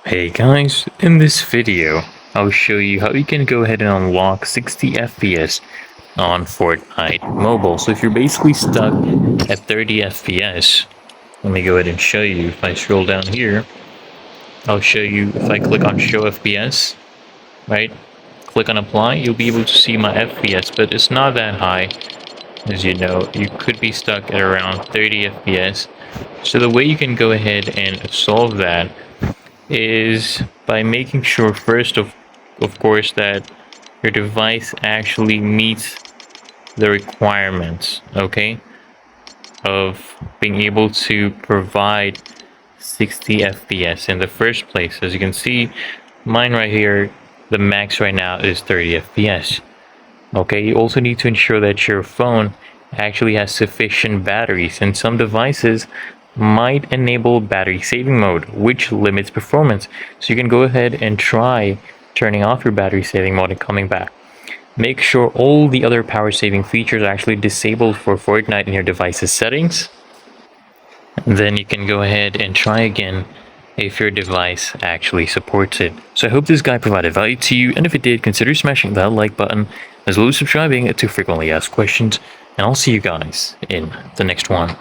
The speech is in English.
Hey guys, in this video, I'll show you how you can go ahead and unlock 60 FPS on Fortnite Mobile. So if you're basically stuck at 30 FPS, let me go ahead and show you. If I scroll down here, I'll show you if I click on show FPS, right? Click on apply, you'll be able to see my FPS, but it's not that high. As you know, you could be stuck at around 30 FPS. So the way you can go ahead and solve that is by making sure first of course that your device actually meets the requirements, okay, of being able to provide 60 FPS in the first place. As you can see, mine right here, the max right now is 30 FPS. Okay, you also need to ensure that your phone actually has sufficient batteries, and some devices might enable battery saving mode, which limits performance. So you can go ahead and try turning off your battery saving mode and coming back. Make sure all the other power saving features are actually disabled for Fortnite in your device's settings. Then you can go ahead and try again if your device actually supports it. So I hope this guide provided value to you, and if it did, consider smashing that like button as well as subscribing to frequently asked questions, and I'll see you guys in the next one.